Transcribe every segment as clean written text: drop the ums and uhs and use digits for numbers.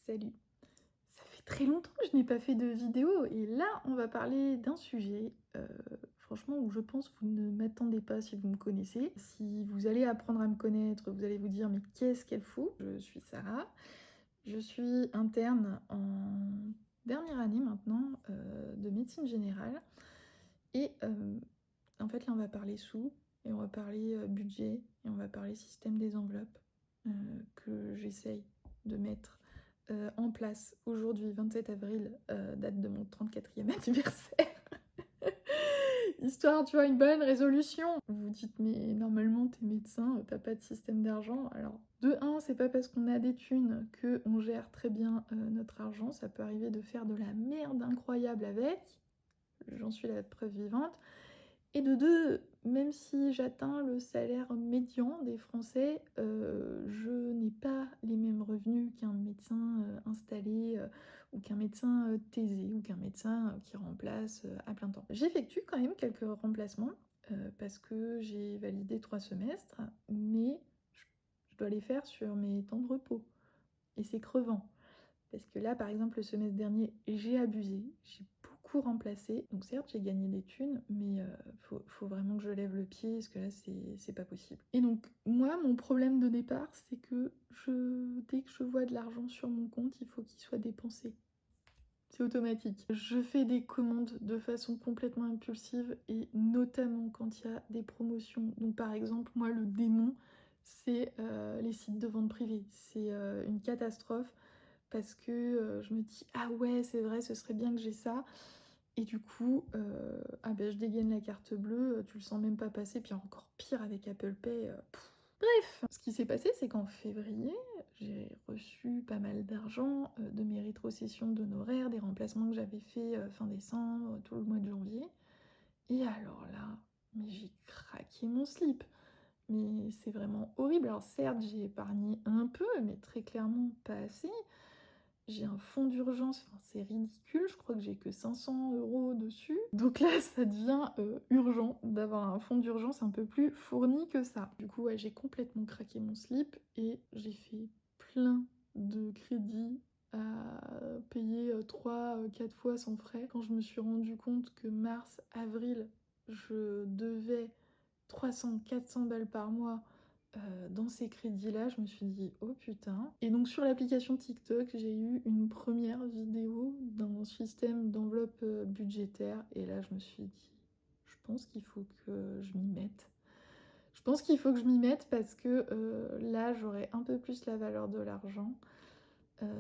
Salut! Ça fait très longtemps que je n'ai pas fait de vidéo et là, on va parler d'un sujet, franchement où je pense vous ne m'attendez pas si vous me connaissez. Si vous allez apprendre à me connaître, vous allez vous dire: «Mais qu'est-ce qu'elle fout?» Je suis Sarah, je suis interne en dernière année maintenant, de médecine générale et en fait, là, on va parler sous et on va parler, budget et on va parler système des enveloppes, que j'essaye de mettre, en place aujourd'hui, 27 avril, date de mon 34e anniversaire. Histoire, tu vois, une bonne résolution. Vous vous dites: «Mais normalement, tu es médecin, tu pas de système d'argent». Alors, de un, c'est pas parce qu'on a des thunes qu'on gère très bien, notre argent. Ça peut arriver de faire de la merde incroyable avec. J'en suis la preuve vivante. Et de 2, même si j'atteins le salaire médian des Français, je n'ai pas les mêmes revenus qu'un médecin, installé, ou qu'un médecin, thésé ou qu'un médecin, qui remplace, à plein temps. J'effectue quand même quelques remplacements, parce que j'ai validé 3 semestres, mais je je dois les faire sur mes temps de repos et c'est crevant. Parce que là, par exemple, le semestre dernier, j'ai abusé, j'ai beaucoup remplacé. Donc certes, j'ai gagné des thunes, mais faut vraiment que je lève le pied, parce que là, c'est pas possible. Et donc, moi, mon problème de départ, c'est que dès que je vois de l'argent sur mon compte, il faut qu'il soit dépensé. C'est automatique. Je fais des commandes de façon complètement impulsive et notamment quand il y a des promotions. Donc par exemple, moi, le démon, c'est les sites de vente privée. C'est une catastrophe parce que je me dis: «Ah ouais, c'est vrai, ce serait bien que j'ai ça» et du coup, ah ben je dégaine la carte bleue, tu le sens même pas passer, puis encore pire avec Apple Pay, bref! Ce qui s'est passé, c'est qu'en février, j'ai reçu pas mal d'argent, de mes rétrocessions d'honoraires, des remplacements que j'avais faits, fin décembre, tout le mois de janvier et alors là, mais j'ai craqué mon slip! Mais c'est vraiment horrible. Alors certes, j'ai épargné un peu, mais très clairement pas assez. J'ai un fonds d'urgence, enfin c'est ridicule, je crois que j'ai que 500 € dessus. Donc là, ça devient, urgent d'avoir un fonds d'urgence un peu plus fourni que ça. Du coup, ouais, j'ai complètement craqué mon slip et j'ai fait plein de crédits à payer, 3, 4 fois sans frais. Quand je me suis rendu compte que mars, avril, je devais 300-400 balles par mois dans ces crédits-là, je me suis dit: «Oh putain» et donc sur l'application TikTok, j'ai eu une première vidéo d'un système d'enveloppe, budgétaire et là, je me suis dit: «Je pense qu'il faut que je m'y mette». Je pense qu'il faut que je m'y mette parce que, là, j'aurai un peu plus la valeur de l'argent,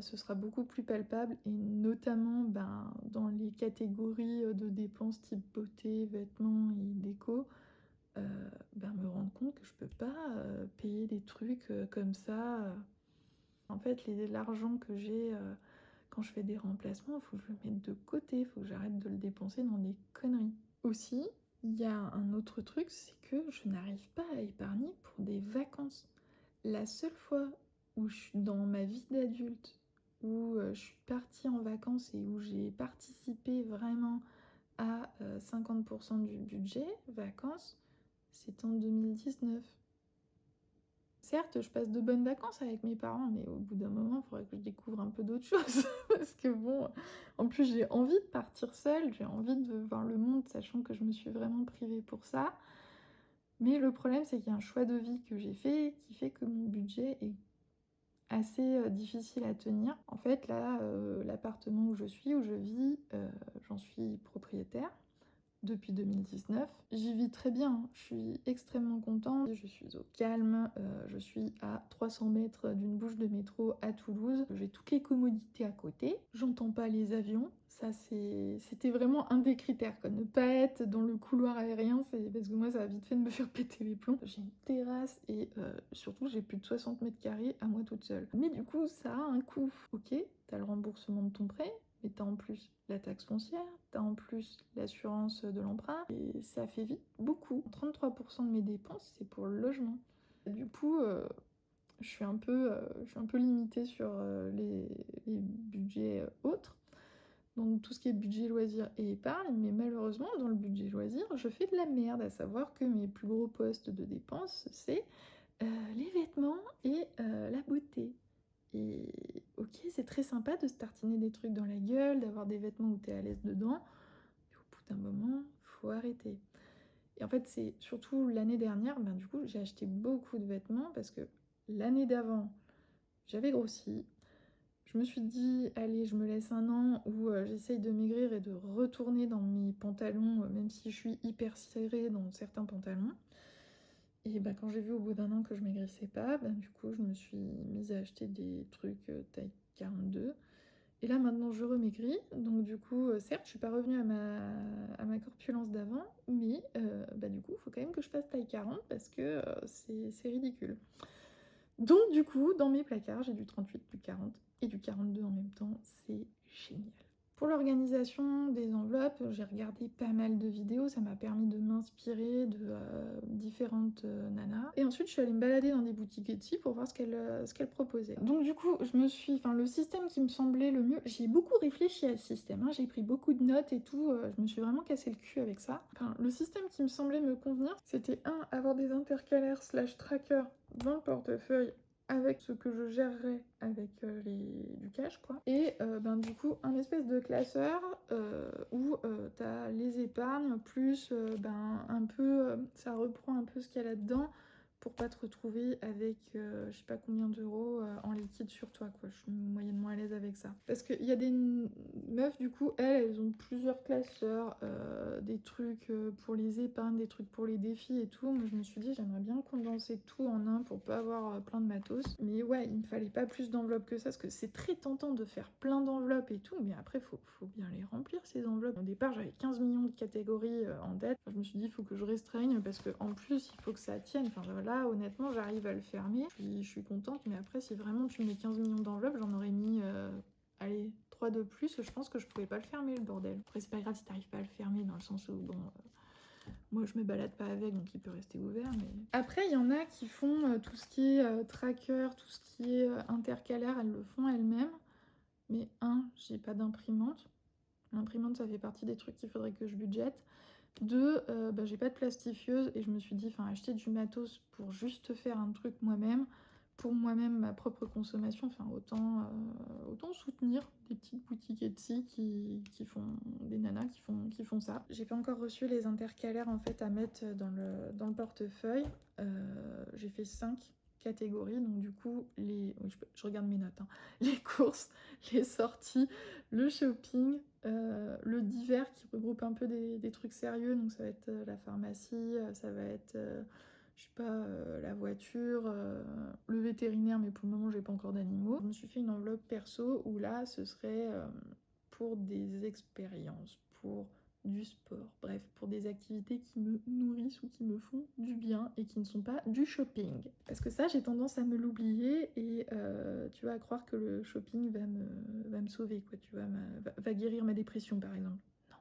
ce sera beaucoup plus palpable et notamment, ben, dans les catégories, de dépenses type beauté, vêtements et déco. Ben, me rendre compte que je peux pas, payer des trucs, comme ça, En fait, l'argent que j'ai, quand je fais des remplacements, il faut que je le mette de côté, il faut que j'arrête de le dépenser dans des conneries. Aussi, il y a un autre truc, c'est que je n'arrive pas à épargner pour des vacances. La seule fois où je suis dans ma vie d'adulte, où, je suis partie en vacances et où j'ai participé vraiment à, 50 du budget vacances, c'était en 2019. Certes, je passe de bonnes vacances avec mes parents, mais au bout d'un moment, il faudrait que je découvre un peu d'autres choses. Parce que bon, en plus, j'ai envie de partir seule, j'ai envie de voir le monde, sachant que je me suis vraiment privée pour ça. Mais le problème, c'est qu'il y a un choix de vie que j'ai fait qui fait que mon budget est assez difficile à tenir. En fait, là, l'appartement où je vis, j'en suis propriétaire depuis 2019. J'y vis très bien, hein. Je suis extrêmement contente. Je suis au calme, je suis à 300 mètres d'une bouche de métro à Toulouse. J'ai toutes les commodités à côté. J'entends pas les avions. Ça, c'était vraiment un des critères, quoi. Ne pas être dans le couloir aérien, c'est parce que moi, ça a vite fait de me faire péter les plombs. J'ai une terrasse et surtout, j'ai plus de 60 mètres carrés à moi toute seule. Mais du coup, ça a un coût. Ok, t'as le remboursement de ton prêt, mais t'as en plus la taxe foncière, t'as en plus l'assurance de l'emprunt, et ça fait vite beaucoup. 33% de mes dépenses, c'est pour le logement. Du coup, je suis un peu limitée sur les budgets autres, donc tout ce qui est budget loisirs et épargne, mais malheureusement, dans le budget loisirs, je fais de la merde, à savoir que mes plus gros postes de dépenses, c'est les vêtements et la beauté. Et ok, c'est très sympa de se tartiner des trucs dans la gueule, d'avoir des vêtements où t'es à l'aise dedans. Mais au bout d'un moment, faut arrêter. Et en fait, c'est surtout l'année dernière, ben, du coup, j'ai acheté beaucoup de vêtements parce que l'année d'avant, j'avais grossi. Je me suis dit, allez, je me laisse un an où j'essaye de maigrir et de retourner dans mes pantalons, même si je suis hyper serrée dans certains pantalons. Et bah, quand j'ai vu au bout d'un an que je maigrissais pas, bah, du coup, je me suis mise à acheter des trucs taille 42. Et là, maintenant, je remaigris. Donc, du coup, certes, je suis pas revenue à ma corpulence d'avant, mais bah, du coup, il faut quand même que je fasse taille 40 parce que c'est ridicule. Donc, du coup, dans mes placards, j'ai du 38, du 40 et du 42 en même temps. C'est génial. Pour l'organisation des enveloppes, j'ai regardé pas mal de vidéos, ça m'a permis de m'inspirer de différentes nanas. Et ensuite, je suis allée me balader dans des boutiques Etsy pour voir ce qu'elles proposaient. Donc du coup, le système qui me semblait le mieux, j'ai beaucoup réfléchi à ce système, hein. J'ai pris beaucoup de notes et tout, je me suis vraiment cassé le cul avec ça. Enfin, le système qui me semblait me convenir, c'était avoir des intercalaires / trackers dans le portefeuille avec ce que je gérerais avec du cash, quoi. Et ben, du coup, un espèce de classeur où t'as les épargnes, plus ben, un peu, ça reprend un peu ce qu'il y a là-dedans pour pas te retrouver avec je sais pas combien d'euros en liquide sur toi, quoi. Je suis moyennement à l'aise avec ça. Parce qu'il y a des meufs, du coup, elles ont plusieurs classeurs, des trucs pour les épargnes, des trucs pour les défis et tout. Moi, je me suis dit, j'aimerais bien condenser tout en un pour pas avoir plein de matos. Mais ouais, il me fallait pas plus d'enveloppes que ça, parce que c'est très tentant de faire plein d'enveloppes et tout, mais après, faut bien les remplir, ces enveloppes. Au départ, j'avais 15 millions de catégories en tête. Je me suis dit, il faut que je restreigne, parce que en plus, il faut que ça tienne. Enfin, voilà, honnêtement, j'arrive à le fermer. Je suis contente, mais après, si vraiment tu mets 15 millions d'enveloppes, j'en aurais mis... allez, 3 de plus, je pense que je pouvais pas le fermer, le bordel. Après, c'est pas grave si t'arrives pas à le fermer, dans le sens où, bon, moi je me balade pas avec, donc il peut rester ouvert, mais... Après, il y en a qui font tout ce qui est tracker, tout ce qui est intercalaire, elles le font elles-mêmes. Mais j'ai pas d'imprimante. L'imprimante, ça fait partie des trucs qu'il faudrait que je budgète. Deux, bah, j'ai pas de plastifieuse, et je me suis dit, enfin, acheter du matos pour juste faire un truc moi-même, pour moi-même, ma propre consommation, enfin, autant soutenir des petites boutiques Etsy qui font, des nanas qui font ça. J'ai pas encore reçu les intercalaires, en fait, à mettre dans le portefeuille. J'ai fait 5 catégories, donc du coup, oui, je regarde mes notes, hein. Les courses, les sorties, le shopping, le divers qui regroupe un peu des trucs sérieux, donc ça va être la pharmacie, ça va être, je sais pas, la voiture, le vétérinaire, mais pour le moment j'ai pas encore d'animaux. Je me suis fait une enveloppe perso où là ce serait pour des expériences, pour du sport, bref, pour des activités qui me nourrissent ou qui me font du bien et qui ne sont pas du shopping. Parce que ça, j'ai tendance à me l'oublier et tu vas croire que le shopping va me sauver, quoi, tu vois, va guérir ma dépression, par exemple. Non.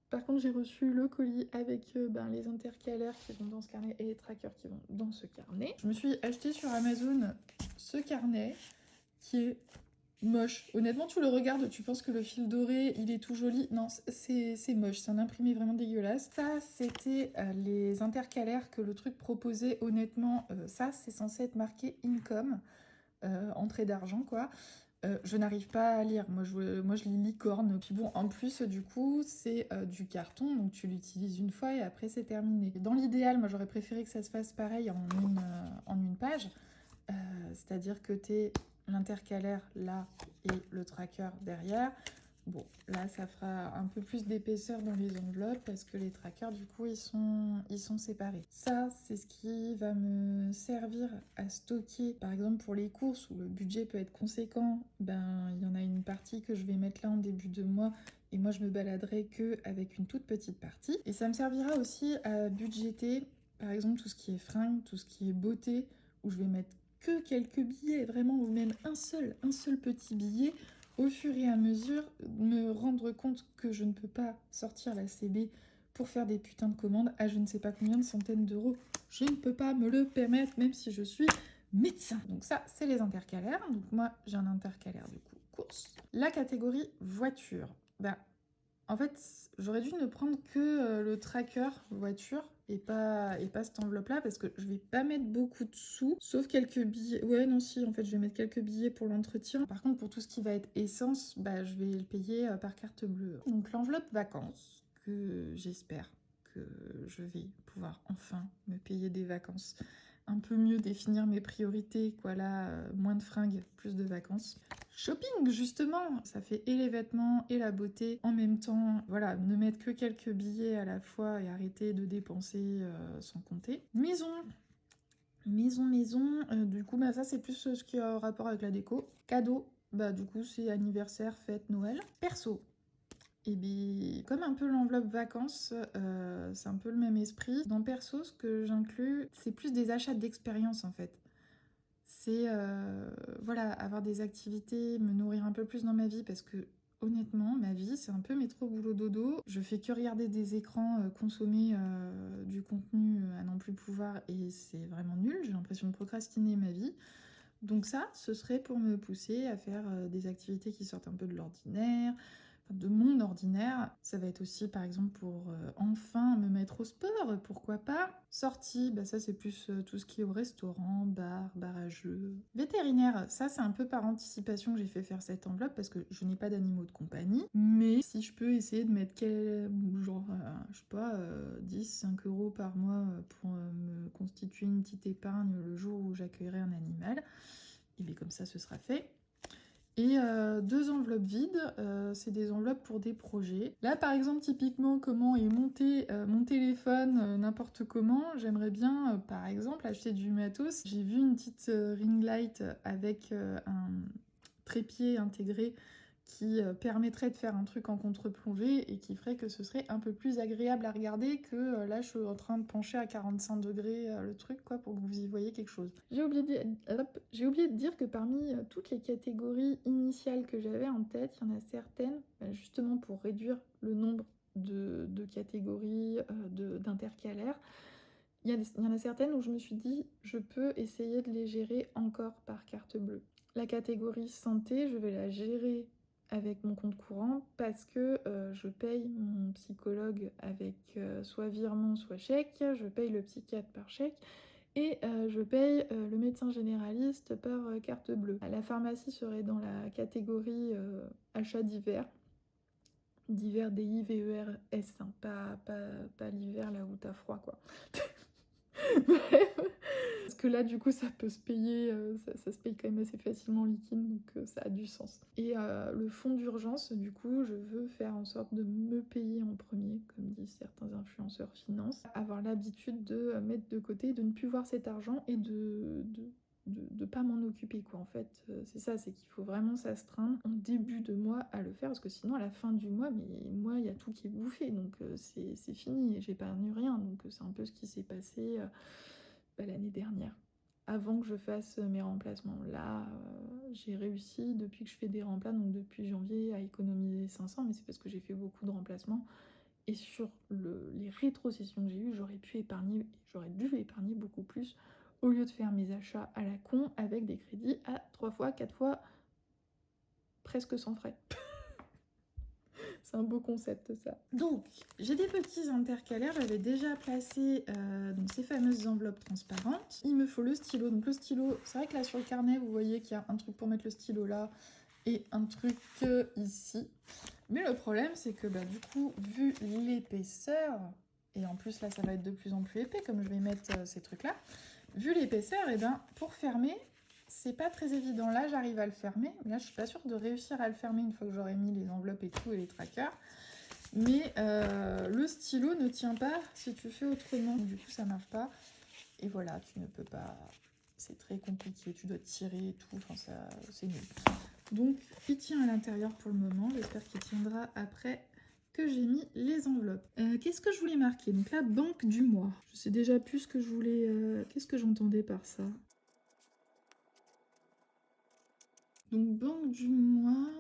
Par contre, j'ai reçu le colis avec ben, les intercalaires qui vont dans ce carnet et les trackers qui vont dans ce carnet. Je me suis acheté sur Amazon ce carnet qui est moche. Honnêtement, tu le regardes, tu penses que le fil doré, il est tout joli. Non, c'est moche, c'est un imprimé vraiment dégueulasse. Ça, c'était les intercalaires que le truc proposait. Honnêtement, ça, c'est censé être marqué income, entrée d'argent, quoi. Je n'arrive pas à lire. Moi, je lis licorne. Puis bon, en plus, du coup, c'est du carton, donc tu l'utilises une fois et après, c'est terminé. Dans l'idéal, moi, j'aurais préféré que ça se fasse pareil en une page. C'est-à-dire que t'es l'intercalaire là et le tracker derrière. Bon, là, ça fera un peu plus d'épaisseur dans les enveloppes parce que les trackers, du coup, ils sont séparés. Ça, c'est ce qui va me servir à stocker. Par exemple, pour les courses où le budget peut être conséquent, ben, il y en a une partie que je vais mettre là en début de mois et moi, je me baladerai que avec une toute petite partie. Et ça me servira aussi à budgéter, par exemple, tout ce qui est fringues, tout ce qui est beauté, où je vais mettre que quelques billets, vraiment, ou même un seul petit billet, au fur et à mesure, me rendre compte que je ne peux pas sortir la CB pour faire des putains de commandes à je ne sais pas combien de centaines d'euros. Je ne peux pas me le permettre, même si je suis médecin. Donc ça, c'est les intercalaires. Donc moi, j'ai un intercalaire, du coup, course. La catégorie voiture. Ben, En fait, j'aurais dû ne prendre que le tracker voiture et pas cette enveloppe-là parce que je vais pas mettre beaucoup de sous, sauf quelques billets. Ouais, non, si, en fait, je vais mettre quelques billets pour l'entretien. Par contre, pour tout ce qui va être essence, bah, je vais le payer par carte bleue. Donc, l'enveloppe vacances, que j'espère que je vais pouvoir enfin me payer des vacances. Un peu mieux définir mes priorités, quoi, là, moins de fringues, plus de vacances. Shopping, justement, ça fait et les vêtements et la beauté en même temps. Voilà, ne mettre que quelques billets à la fois et arrêter de dépenser sans compter. Maison. Du coup, bah, ça, c'est plus ce qui a rapport avec la déco. Cadeau, bah, du coup, c'est anniversaire, fête, Noël. Perso. Et bien, comme un peu l'enveloppe vacances, c'est un peu le même esprit. Dans perso, ce que j'inclus, c'est plus des achats d'expérience en fait. C'est voilà, avoir des activités, me nourrir un peu plus dans ma vie parce que honnêtement, ma vie, c'est un peu métro boulot dodo. Je fais que regarder des écrans, consommer du contenu à n'en plus pouvoir et c'est vraiment nul. J'ai l'impression de procrastiner ma vie. Donc ça, ce serait pour me pousser à faire des activités qui sortent un peu de l'ordinaire, de mon ordinaire. Ça va être aussi par exemple pour enfin me mettre au sport, pourquoi pas. Sortie, bah ça c'est plus tout ce qui est au restaurant, bar à jeux. Vétérinaire, ça c'est un peu par anticipation que j'ai fait faire cette enveloppe parce que je n'ai pas d'animaux de compagnie. Mais si je peux essayer de mettre genre, je sais pas, 10-5 € par mois pour me constituer une petite épargne le jour où j'accueillerai un animal, et bien comme ça ce sera fait. Et 2 enveloppes vides, c'est des enveloppes pour des projets. Là, par exemple, typiquement, comment est monté mon téléphone n'importe comment, j'aimerais bien, par exemple, acheter du matos. J'ai vu une petite ring light avec un trépied intégré qui permettrait de faire un truc en contre-plongée et qui ferait que ce serait un peu plus agréable à regarder que là je suis en train de pencher à 45 degrés le truc quoi pour que vous y voyez quelque chose. J'ai oublié de dire que parmi toutes les catégories initiales que j'avais en tête, il y en a certaines, justement pour réduire le nombre de catégories d'intercalaires, il y en a certaines où je me suis dit je peux essayer de les gérer encore par carte bleue. La catégorie santé, je vais la gérer avec mon compte courant parce que je paye mon psychologue avec soit virement soit chèque, je paye le psychiatre par chèque et je paye le médecin généraliste par carte bleue. La pharmacie serait dans la catégorie achat d'hiver. D'hiver DIVERS, hein, pas l'hiver là où t'as froid quoi. Parce que là, du coup, ça peut se payer, ça se paye quand même assez facilement en liquide, donc ça a du sens. Et le fonds d'urgence, du coup, je veux faire en sorte de me payer en premier, comme disent certains influenceurs finance. Avoir l'habitude de mettre de côté, de ne plus voir cet argent et de pas m'en occuper quoi en fait c'est ça, c'est qu'il faut vraiment s'astreindre en début de mois à le faire parce que sinon à la fin du mois mais moi il y a tout qui est bouffé donc c'est fini et j'épargne rien donc c'est un peu ce qui s'est passé l'année dernière avant que je fasse mes remplacements. Là j'ai réussi depuis que je fais des remplats donc depuis janvier à économiser 500 mais c'est parce que j'ai fait beaucoup de remplacements et sur les rétrocessions que j'ai eues j'aurais dû épargner beaucoup plus au lieu de faire mes achats à la con avec des crédits à 3 fois, 4 fois, presque sans frais. C'est un beau concept ça. Donc, j'ai des petits intercalaires, j'avais déjà placé donc ces fameuses enveloppes transparentes. Il me faut le stylo, donc le stylo, c'est vrai que là sur le carnet, vous voyez qu'il y a un truc pour mettre le stylo là et un truc ici. Mais le problème, c'est que du coup, vu l'épaisseur, et en plus là ça va être de plus en plus épais comme je vais mettre ces trucs là, vu l'épaisseur, et pour fermer, c'est pas très évident. Là, j'arrive à le fermer. Mais là, je suis pas sûre de réussir à le fermer une fois que j'aurai mis les enveloppes et tout et les trackers. Mais le stylo ne tient pas si tu fais autrement. Du coup, ça marche pas. Et voilà, tu ne peux pas... C'est très compliqué. Tu dois tirer et tout. Enfin, ça, c'est nul. Donc, il tient à l'intérieur pour le moment. J'espère qu'il tiendra après que j'ai mis les enveloppes. Qu'est-ce que je voulais marquer? Donc la banque du mois. Je sais déjà plus ce que je voulais... Qu'est-ce que j'entendais par ça? Donc banque du mois...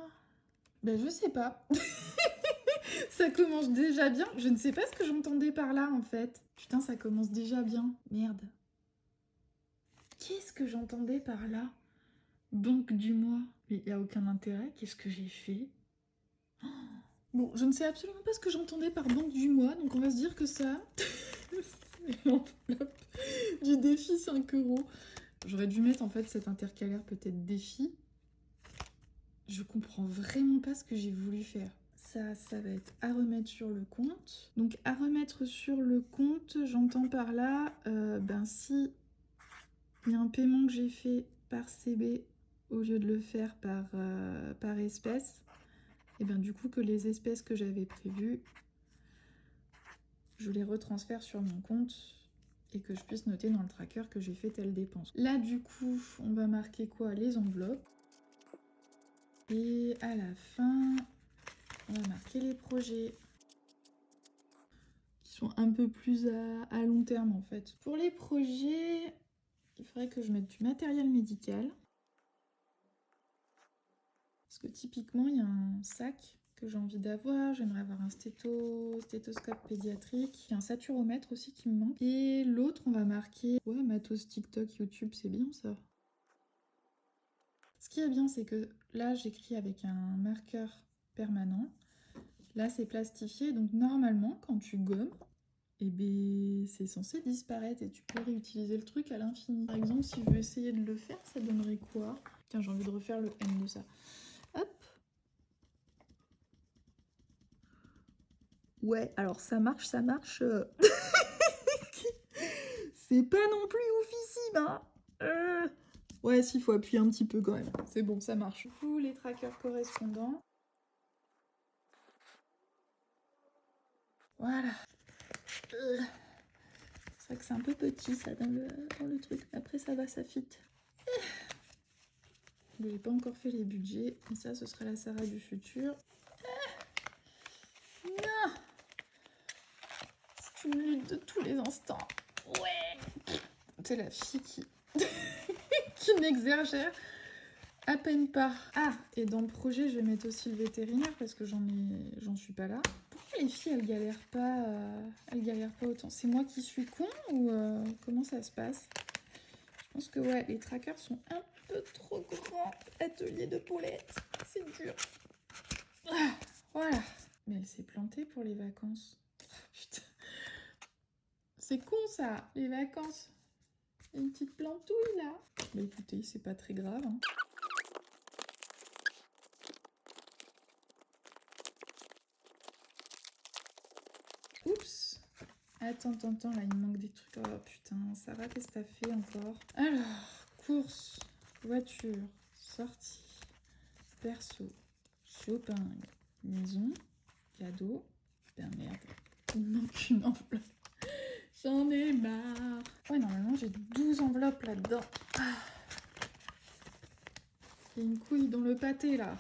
je sais pas. Ça commence déjà bien. Je ne sais pas ce que j'entendais par là en fait. Putain, ça commence déjà bien. Merde. Qu'est-ce que j'entendais par là? Banque du mois. Mais il n'y a aucun intérêt. Qu'est-ce que j'ai fait? Bon, je ne sais absolument pas ce que j'entendais par banque du mois, donc on va se dire que ça, c'est l'enveloppe du défi 5 €. J'aurais dû mettre en fait cet intercalaire peut-être défi. Je comprends vraiment pas ce que j'ai voulu faire. Ça va être à remettre sur le compte. Donc à remettre sur le compte, j'entends par là, si il y a un paiement que j'ai fait par CB au lieu de le faire par espèce, et bien du coup que les espèces que j'avais prévues, je les retransfère sur mon compte et que je puisse noter dans le tracker que j'ai fait telle dépense. Là du coup, on va marquer quoi? Les enveloppes. Et à la fin, on va marquer les projets qui sont un peu plus à long terme en fait. Pour les projets, il faudrait que je mette du matériel médical. Parce que typiquement, il y a un sac que j'ai envie d'avoir. J'aimerais avoir un stéthoscope pédiatrique. Il y a un saturomètre aussi qui me manque. Et l'autre, on va marquer... Ouais, matos TikTok, YouTube, c'est bien ça. Ce qui est bien, c'est que là, j'écris avec un marqueur permanent. Là, c'est plastifié. Donc normalement, quand tu gommes, eh ben, c'est censé disparaître et tu peux réutiliser le truc à l'infini. Par exemple, si je veux essayer de le faire, ça donnerait quoi? Tiens, j'ai envie de refaire le M de ça. Hop. Ouais, alors ça marche. C'est pas non plus oufissime, hein. Ouais, s'il faut appuyer un petit peu quand même. C'est bon, ça marche. Du coup, les trackers correspondants. Voilà. C'est vrai que c'est un peu petit ça dans le truc. Après ça va, ça fit. J'ai pas encore fait les budgets. Et ça, ce sera la Sarah du futur. Non. C'est une lutte de tous les instants. Ouais. C'est la fille qui n'exagère à peine pas. Ah, et dans le projet, je vais mettre aussi le vétérinaire parce que j'en suis pas là. Pourquoi les filles, elles galèrent pas autant? C'est moi qui suis con ou comment ça se passe? Je pense que ouais, les trackers sont un peu trop grands. Atelier de Paulette, c'est dur. Ah, voilà. Mais elle s'est plantée pour les vacances. Putain. C'est con ça, les vacances. Il y a une petite plantouille là. Bah écoutez, c'est pas très grave. Hein. Oups. Attends, là il me manque des trucs. Oh putain, Sarah, qu'est-ce que t'as fait encore? Alors, course, voiture, sortie, perso, shopping, maison, cadeau. Putain, merde. Il me manque une enveloppe. J'en ai marre. Ouais, normalement j'ai 12 enveloppes là-dedans. Ah. Il y a une couille dans le pâté là.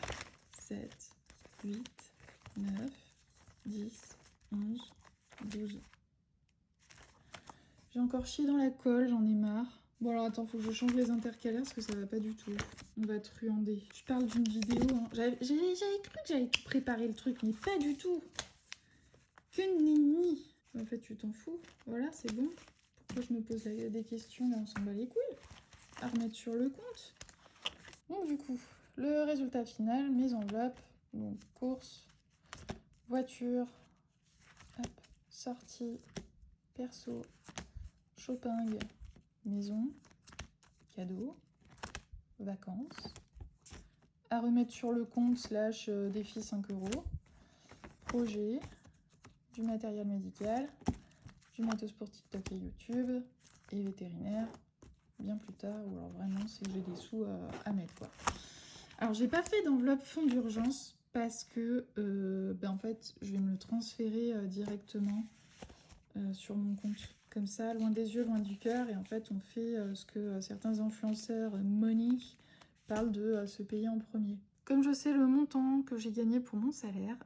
7, 8, 9, 10, 11, 12. J'ai encore chié dans la colle, j'en ai marre. Bon alors attends, faut que je change les intercalaires parce que ça va pas du tout. On va truander. Je parle d'une vidéo, hein. J'avais cru que j'avais préparé le truc, mais pas du tout. Que nenni. En fait, tu t'en fous. Voilà, c'est bon. Pourquoi je me pose des questions là, on s'en bat les couilles. À remettre sur le compte. Donc du coup, le résultat final, mes enveloppes. Donc course, voiture, hop, sortie, perso, shopping, maison, cadeau, vacances, à remettre sur le compte slash défi 5 €, projet, du matériel médical, du matos pour TikTok et YouTube, et vétérinaire, bien plus tard, ou alors vraiment c'est que j'ai des sous à mettre quoi. Alors j'ai pas fait d'enveloppe fonds d'urgence parce que en fait je vais me le transférer directement sur mon compte. Comme ça, loin des yeux, loin du cœur. Et en fait, on fait ce que certains influenceurs money parlent de se payer en premier. Comme je sais le montant que j'ai gagné pour mon salaire,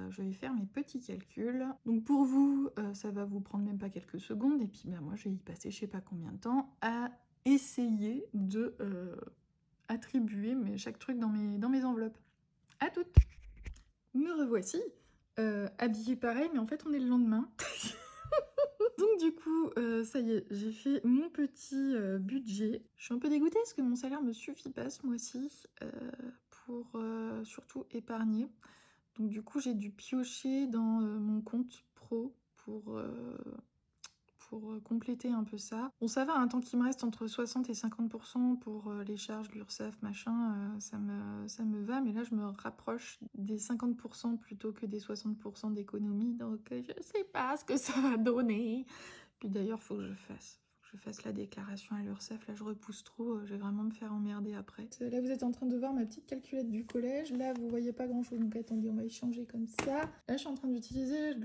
je vais faire mes petits calculs. Donc pour vous, ça va vous prendre même pas quelques secondes. Et puis moi, je vais y passer je sais pas combien de temps à essayer de attribuer chaque truc dans mes enveloppes. À toutes. Me revoici, habillée pareil, mais en fait, on est le lendemain. Donc du coup, ça y est, j'ai fait mon petit budget. Je suis un peu dégoûtée parce que mon salaire me suffit pas ce mois-ci pour surtout épargner. Donc du coup, j'ai dû piocher dans mon compte pro pour compléter un peu ça. Bon, ça va, hein, tant qu'il me reste entre 60 et 50% pour les charges, l'URSSAF, machin, ça me va, mais là, je me rapproche des 50% plutôt que des 60% d'économie, donc je sais pas ce que ça va donner. Puis d'ailleurs, faut que je fasse la déclaration à l'URSSAF. Là, je repousse trop. Je vais vraiment me faire emmerder après. Là, vous êtes en train de voir ma petite calculette du collège. Là, vous voyez pas grand-chose. Donc, attendez, on va échanger comme ça. Là, je suis en train d'utiliser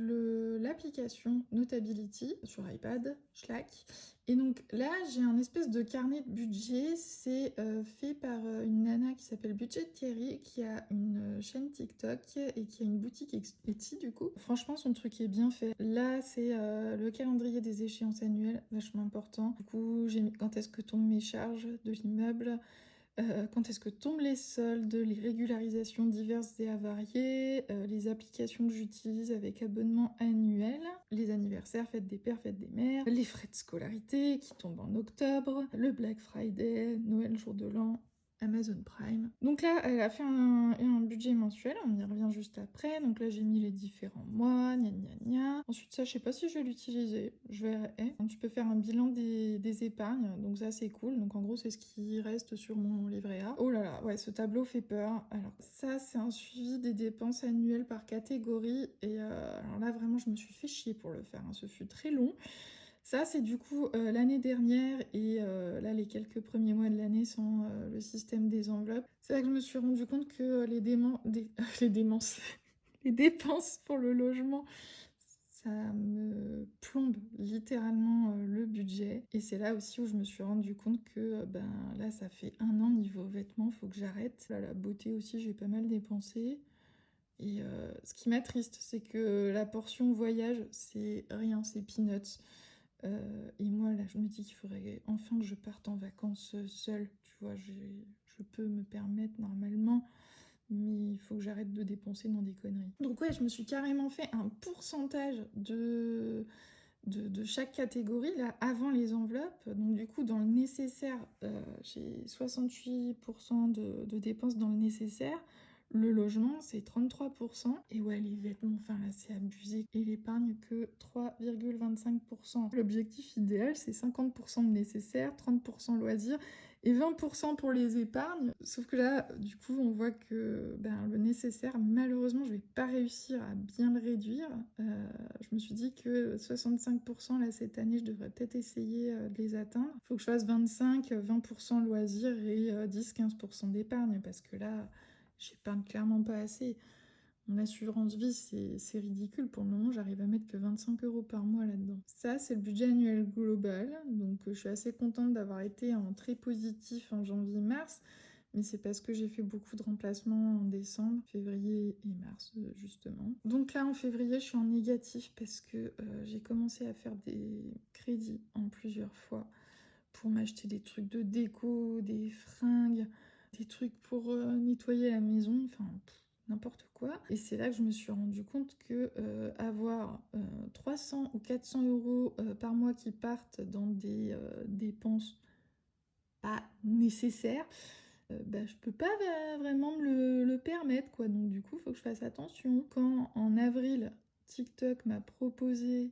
l'application Notability sur iPad, Slack. Et donc là, j'ai un espèce de carnet de budget. C'est fait par une nana qui s'appelle Budget Thierry, qui a une chaîne TikTok et qui a une boutique Etsy du coup. Franchement, son truc est bien fait. Là, c'est le calendrier des échéances annuelles, vachement important. Du coup, j'ai mis quand est-ce que tombent mes charges de l'immeuble. Quand est-ce que tombent les soldes, les régularisations diverses et avariées, les applications que j'utilise avec abonnement annuel, les anniversaires, fêtes des pères, fêtes des mères, les frais de scolarité qui tombent en octobre, le Black Friday, Noël, jour de l'an, Amazon Prime. Donc là, elle a fait un budget mensuel, on y revient juste après. Donc là, j'ai mis les différents mois, gna gna gna. Ensuite, ça, je sais pas si je vais l'utiliser, je verrai. Donc, tu peux faire un bilan des épargnes, donc ça, c'est cool. Donc en gros, c'est ce qui reste sur mon livret A. Oh là là, ouais, ce tableau fait peur. Alors ça, c'est un suivi des dépenses annuelles par catégorie. Et alors là, vraiment, je me suis fait chier pour le faire, hein. Ce fut très long. Ça, c'est du coup l'année dernière et là, les quelques premiers mois de l'année sans le système des enveloppes. C'est là que je me suis rendu compte que les démences, les dépenses pour le logement, ça me plombe littéralement le budget. Et c'est là aussi où je me suis rendu compte que ben là, ça fait 1 an niveau vêtements, faut que j'arrête. Là, la beauté aussi, j'ai pas mal dépensé. Et ce qui m'attriste, c'est que la portion voyage, c'est rien, c'est peanuts. Et moi, là, je me dis qu'il faudrait enfin que je parte en vacances seule. Tu vois, je peux me permettre normalement, mais il faut que j'arrête de dépenser dans des conneries. Donc ouais, je me suis carrément fait un pourcentage de chaque catégorie, là, avant les enveloppes. Donc du coup, dans le nécessaire, j'ai 68% de dépenses dans le nécessaire. Le logement, c'est 33%. Et ouais, les vêtements, enfin là, c'est abusé. Et l'épargne, que 3,25%. L'objectif idéal, c'est 50% de nécessaire, 30% loisirs et 20% pour les épargnes. Sauf que là, du coup, on voit que ben, le nécessaire, malheureusement, je vais pas réussir à bien le réduire. Je me suis dit que 65%, là, cette année, je devrais peut-être essayer de les atteindre. Il faut que je fasse 20% loisirs et 10-15% d'épargne, parce que là, j'épargne clairement pas assez. Mon assurance vie, c'est ridicule. Pour le moment, j'arrive à mettre que 25 € par mois là-dedans. Ça, c'est le budget annuel global. Donc, je suis assez contente d'avoir été en très positif en janvier-mars. Mais c'est parce que j'ai fait beaucoup de remplacements en décembre, février et mars, justement. Donc là, en février, je suis en négatif parce que j'ai commencé à faire des crédits en plusieurs fois pour m'acheter des trucs de déco, des fringues, des trucs pour nettoyer la maison, enfin n'importe quoi. Et c'est là que je me suis rendu compte que avoir 300 ou 400 € par mois qui partent dans des dépenses pas nécessaires, bah, je peux pas vraiment me le permettre, quoi. Donc du coup, il faut que je fasse attention. Quand en avril, TikTok m'a proposé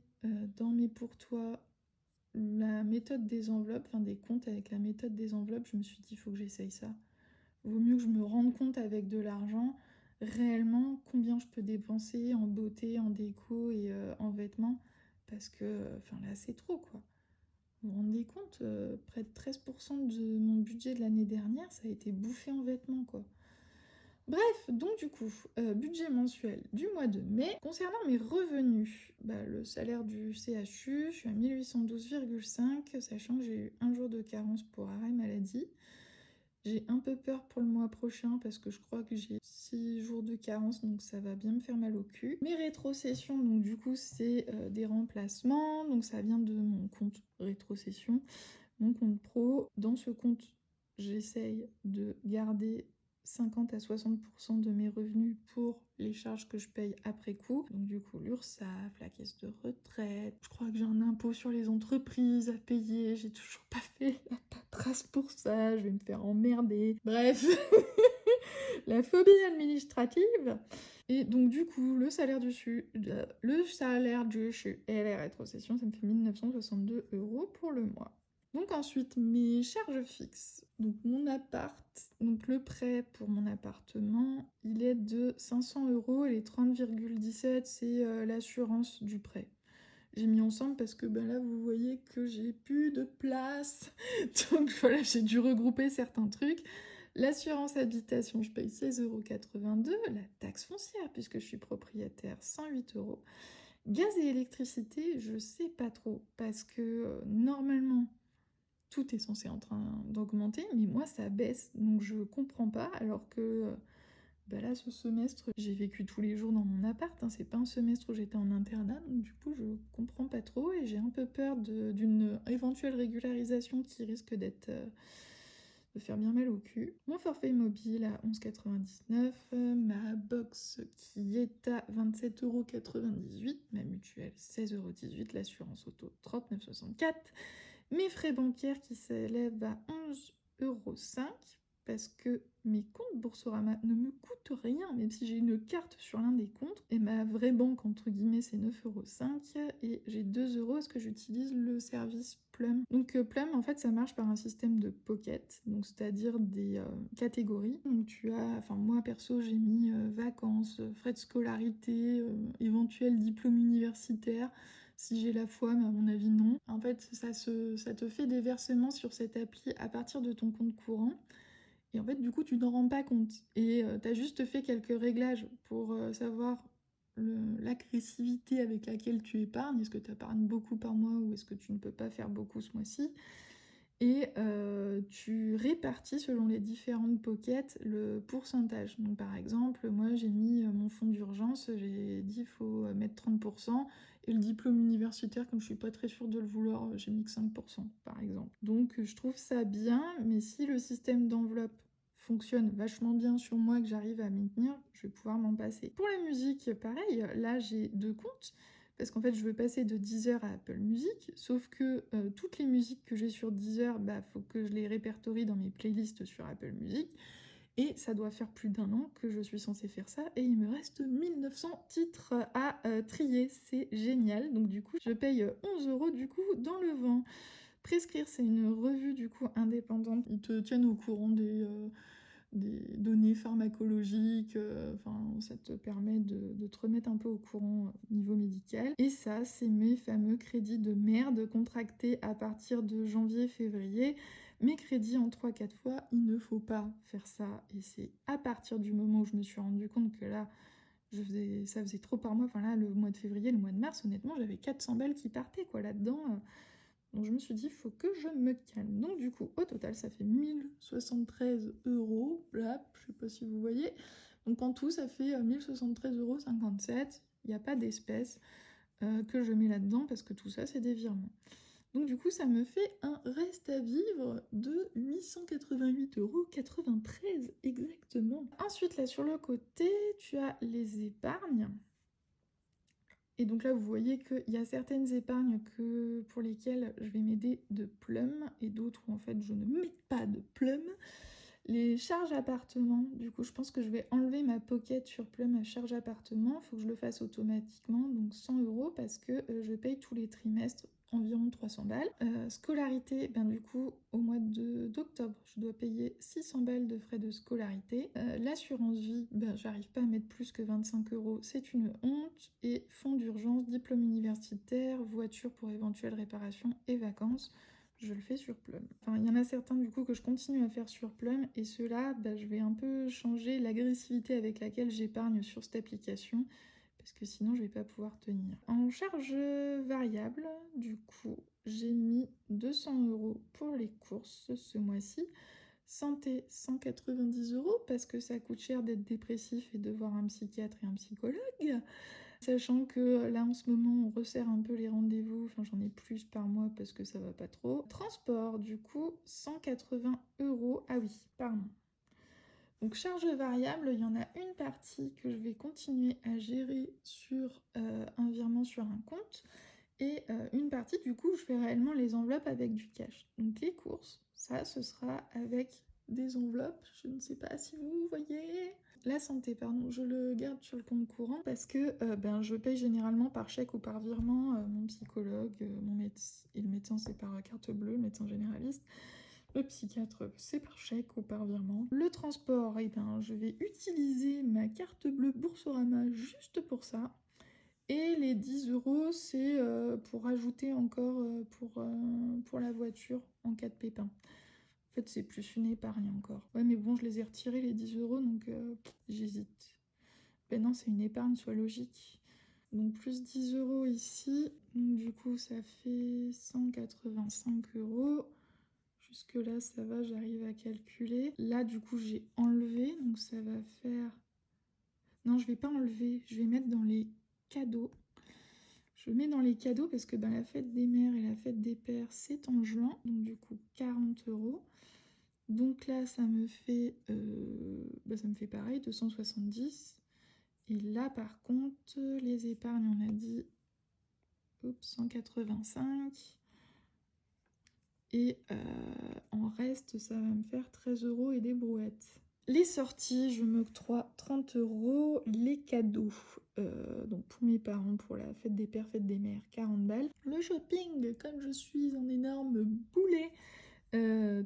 dans mes pour toi la méthode des enveloppes, enfin des comptes avec la méthode des enveloppes, je me suis dit, il faut que j'essaye ça. Vaut mieux que je me rende compte avec de l'argent réellement combien je peux dépenser en beauté, en déco et en vêtements, parce que enfin là c'est trop quoi. Vous vous rendez compte, près de 13% de mon budget de l'année dernière, ça a été bouffé en vêtements quoi. Bref, donc du coup, budget mensuel du mois de mai. Concernant mes revenus, bah, le salaire du CHU, je suis à 1812,5, sachant que j'ai eu 1 jour de carence pour arrêt maladie. J'ai un peu peur pour le mois prochain parce que je crois que j'ai 6 jours de carence, donc ça va bien me faire mal au cul. Mes rétrocessions, donc du coup, c'est des remplacements, donc ça vient de mon compte rétrocession, mon compte pro. Dans ce compte, j'essaye de garder 50 à 60% de mes revenus pour les charges que je paye après coup. Donc du coup, l'URSSAF, la caisse de retraite, je crois que j'ai un impôt sur les entreprises à payer, j'ai toujours pas fait la paperasse pour ça, je vais me faire emmerder. Bref, La phobie administrative. Et donc du coup, le salaire du et les rétrocessions, ça me fait 1 962 € pour le mois. Donc ensuite, mes charges fixes. Donc mon appart, donc le prêt pour mon appartement, il est de 500 € et les 30,17, c'est l'assurance du prêt. J'ai mis ensemble parce que là, vous voyez que j'ai plus de place. Donc voilà, j'ai dû regrouper certains trucs. L'assurance habitation, je paye 16,82 €. La taxe foncière, puisque je suis propriétaire, 108 €. Gaz et électricité, je sais pas trop, parce que normalement, tout est censé en train d'augmenter, mais moi, ça baisse, donc je comprends pas, alors que là, ce semestre, j'ai vécu tous les jours dans mon appart, hein. C'est pas un semestre où j'étais en internat, donc du coup, je comprends pas trop et j'ai un peu peur d'une éventuelle régularisation qui risque de faire bien mal au cul. Mon forfait mobile à 11,99 €, ma box qui est à 27,98 €, ma mutuelle 16,18 €, l'assurance auto 39,64 €, mes frais bancaires qui s'élèvent à 11,05 € parce que mes comptes Boursorama ne me coûtent rien, même si j'ai une carte sur l'un des comptes. Et ma vraie banque, entre guillemets, c'est 9,05 € et j'ai 2 € parce que j'utilise le service Plum. Donc Plum, en fait, ça marche par un système de pocket, donc c'est-à-dire des catégories. Donc tu as, enfin moi perso, j'ai mis vacances, frais de scolarité, éventuel diplôme universitaire. Si j'ai la foi, mais à mon avis non. En fait, ça te fait des versements sur cette appli à partir de ton compte courant. Et en fait, du coup, tu t'en rends pas compte. Et t'as juste fait quelques réglages pour savoir l'agressivité avec laquelle tu épargnes. Est-ce que tu épargnes beaucoup par mois ou est-ce que tu ne peux pas faire beaucoup ce mois-ci? Et tu répartis selon les différentes pockets le pourcentage. Donc par exemple, moi j'ai mis mon fonds d'urgence, j'ai dit il faut mettre 30%, et le diplôme universitaire, comme je suis pas très sûre de le vouloir, j'ai mis que 5% par exemple. Donc je trouve ça bien, mais si le système d'enveloppe fonctionne vachement bien sur moi, que j'arrive à m'y tenir, je vais pouvoir m'en passer. Pour la musique, pareil, là j'ai 2 comptes. Parce qu'en fait, je veux passer de Deezer à Apple Music, sauf que toutes les musiques que j'ai sur Deezer, faut que je les répertorie dans mes playlists sur Apple Music, et ça doit faire plus d'1 an que je suis censée faire ça, et il me reste 1900 titres à trier, c'est génial. Donc du coup, je paye 11 € du coup dans le vent. Prescrire, c'est une revue du coup indépendante, ils te tiennent au courant des données pharmacologiques, ça te permet de te remettre un peu au courant niveau médical. Et ça, c'est mes fameux crédits de merde contractés à partir de janvier-février. Mes crédits en 3-4 fois, il ne faut pas faire ça. Et c'est à partir du moment où je me suis rendu compte que là, ça faisait trop par mois. Enfin là, le mois de février, le mois de mars, honnêtement, j'avais 400 balles qui partaient quoi là-dedans. Donc je me suis dit, il faut que je me calme. Donc du coup, au total, ça fait 1073 €. Là, je sais pas si vous voyez. Donc en tout, ça fait 1073,57 €. Il n'y a pas d'espèces que je mets là-dedans parce que tout ça, c'est des virements. Donc du coup, ça me fait un reste à vivre de 888,93 € exactement. Ensuite, là, sur le côté, tu as les épargnes. Et donc là, vous voyez qu'il y a certaines épargnes pour lesquelles je vais m'aider de Plum et d'autres où en fait je ne mets pas de Plum. Les charges appartement, du coup, je pense que je vais enlever ma pocket sur Plum à charge appartement. Il faut que je le fasse automatiquement, donc 100 € parce que je paye tous les trimestres environ 300 balles. Scolarité, du coup, au mois d'octobre, je dois payer 600 balles de frais de scolarité. L'assurance vie, j'arrive pas à mettre plus que 25 €, c'est une honte. Et fonds d'urgence, diplôme universitaire, voiture pour éventuelles réparations et vacances, je le fais sur Plum. Enfin, il y en a certains du coup que je continue à faire sur Plum, et ceux-là, je vais un peu changer l'agressivité avec laquelle j'épargne sur cette application, parce que sinon je vais pas pouvoir tenir. En charge variable, du coup, j'ai mis 200 € pour les courses ce mois-ci. Santé, 190 € parce que ça coûte cher d'être dépressif et de voir un psychiatre et un psychologue. Sachant que là en ce moment on resserre un peu les rendez-vous, j'en ai plus par mois parce que ça va pas trop. Transport, du coup, 180 €, ah oui, pardon. Donc charge variable, il y en a une partie que je vais continuer à gérer sur un virement sur un compte, et une partie du coup je fais réellement les enveloppes avec du cash. Donc les courses, ça ce sera avec des enveloppes, je ne sais pas si vous voyez. La santé, pardon, je le garde sur le compte courant parce que je paye généralement par chèque ou par virement mon psychologue, mon médecin, et le médecin c'est par carte bleue, le médecin généraliste. Le psychiatre, c'est par chèque ou par virement. Le transport, je vais utiliser ma carte bleue Boursorama juste pour ça. Et les 10 euros, c'est pour ajouter encore pour la voiture en cas de pépin. En fait, c'est plus une épargne encore. Ouais, mais bon, je les ai retirés, les 10 euros, donc j'hésite. Ben non, c'est une épargne, soit logique. Donc plus 10 euros ici. Donc, du coup, ça fait 185 euros. Jusque-là, ça va, j'arrive à calculer. Là, du coup, j'ai enlevé, donc ça va faire... Non, je vais pas enlever, je vais mettre dans les cadeaux. Je mets dans les cadeaux parce que la fête des mères et la fête des pères, c'est en juin. Donc du coup, 40 euros. Donc là, ça me fait pareil, 270. Et là, par contre, les épargnes, on a dit 185. Et en reste, ça va me faire 13 euros et des brouettes. Les sorties, je m'octroie 30 euros. Les cadeaux, donc pour mes parents, pour la fête des pères, fête des mères, 40 balles. Le shopping, comme je suis un énorme boulet,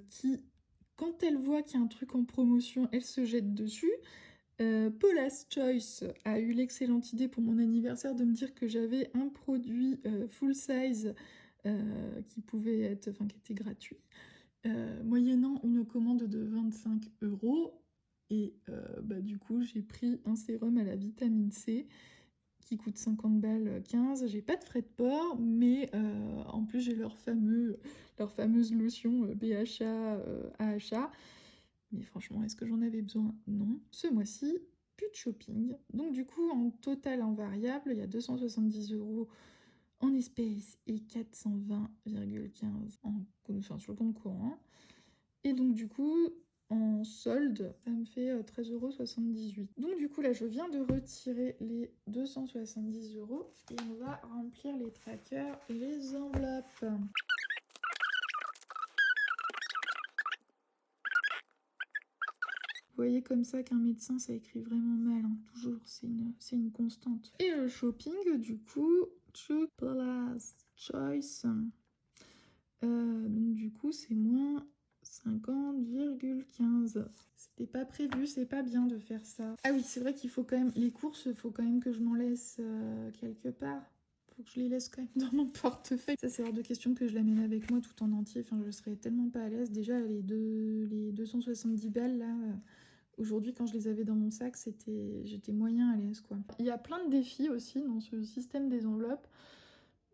qui, quand elle voit qu'il y a un truc en promotion, elle se jette dessus. Paula's Choice a eu l'excellente idée pour mon anniversaire de me dire que j'avais un produit full size qui était gratuit, moyennant une commande de 25 euros. Et du coup, j'ai pris un sérum à la vitamine C qui coûte 50 balles 15. J'ai pas de frais de port, mais en plus, j'ai leur fameuse lotion BHA, AHA. Mais franchement, est-ce que j'en avais besoin? Non. Ce mois-ci, plus de shopping. Donc du coup, en total, en variable, il y a 270 euros en espèces et 420,15 sur le compte courant. Et donc du coup, en solde, ça me fait 13,78 €. Donc du coup, là, je viens de retirer les 270 euros et on va remplir les trackers et les enveloppes. Vous voyez comme ça qu'un médecin, ça écrit vraiment mal, hein. Toujours, c'est une constante. Et le shopping, du coup, Paula's Choice. Donc du coup, c'est moins 50,15. C'était pas prévu, c'est pas bien de faire ça. Ah oui, c'est vrai qu'il faut quand même... Les courses, faut quand même que je m'en laisse quelque part. Faut que je les laisse quand même dans mon portefeuille. Ça, c'est hors de question que je l'amène avec moi tout en entier. Enfin, je serais tellement pas à l'aise. Déjà, les 270 balles, là... Aujourd'hui, quand je les avais dans mon sac, j'étais moyen à l'aise, quoi. Il y a plein de défis aussi dans ce système des enveloppes.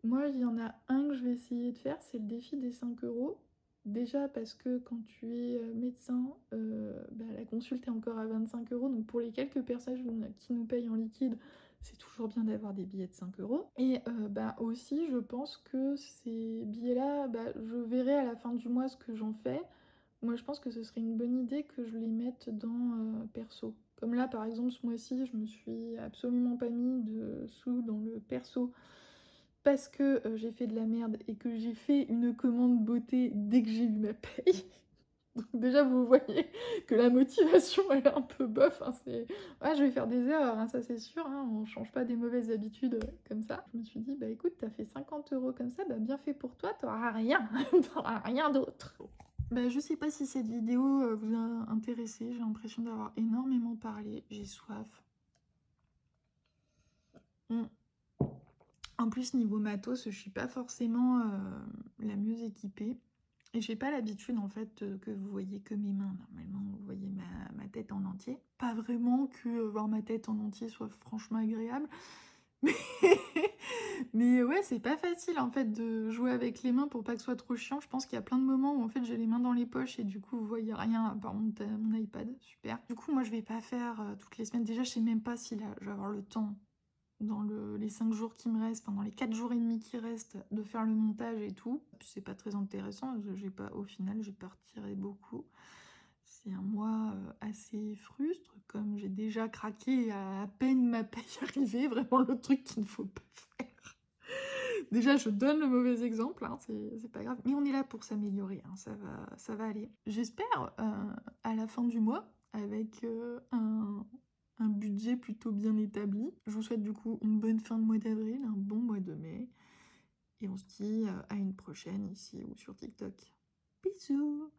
Moi, il y en a un que je vais essayer de faire, c'est le défi des 5 euros. Déjà parce que quand tu es médecin, la consulte est encore à 25 euros. Donc pour les quelques personnes qui nous payent en liquide, c'est toujours bien d'avoir des billets de 5 euros. Et aussi, je pense que ces billets-là, je verrai à la fin du mois ce que j'en fais. Moi, je pense que ce serait une bonne idée que je les mette dans perso. Comme là, par exemple, ce mois-ci, je me suis absolument pas mis de sous dans le perso parce que j'ai fait de la merde et que j'ai fait une commande beauté dès que j'ai eu ma paye. Donc déjà, vous voyez que la motivation, elle est un peu bof. Hein, je vais faire des erreurs, hein, ça c'est sûr. Hein, on change pas des mauvaises habitudes comme ça. Je me suis dit, écoute, t'as fait 50 euros comme ça, bien fait pour toi, t'auras rien. T'auras rien d'autre. Je sais pas si cette vidéo vous a intéressé. J'ai l'impression d'avoir énormément parlé. J'ai soif. En plus, niveau matos, je suis pas forcément la mieux équipée. Et j'ai pas l'habitude, en fait, que vous voyez que mes mains. Normalement, vous voyez ma tête en entier. Pas vraiment que voir ma tête en entier soit franchement agréable. Mais ouais, c'est pas facile, en fait, de jouer avec les mains pour pas que ce soit trop chiant. Je pense qu'il y a plein de moments où, en fait, j'ai les mains dans les poches et du coup, vous voyez rien à part mon iPad. Super. Du coup, moi, je vais pas faire toutes les semaines. Déjà, je sais même pas si là, je vais avoir le temps dans les 5 jours qui me restent, dans les 4 jours et demi qui restent, de faire le montage et tout. Puis c'est pas très intéressant, au final, j'ai pas retiré beaucoup. C'est un mois assez frustre, comme j'ai déjà craqué à peine ma paye arrivée, vraiment le truc qu'il ne faut pas faire. Déjà, je donne le mauvais exemple, hein, c'est pas grave. Mais on est là pour s'améliorer, hein, ça va aller. J'espère la fin du mois avec un budget plutôt bien établi. Je vous souhaite du coup une bonne fin de mois d'avril, un bon mois de mai. Et on se dit à une prochaine ici ou sur TikTok. Bisous!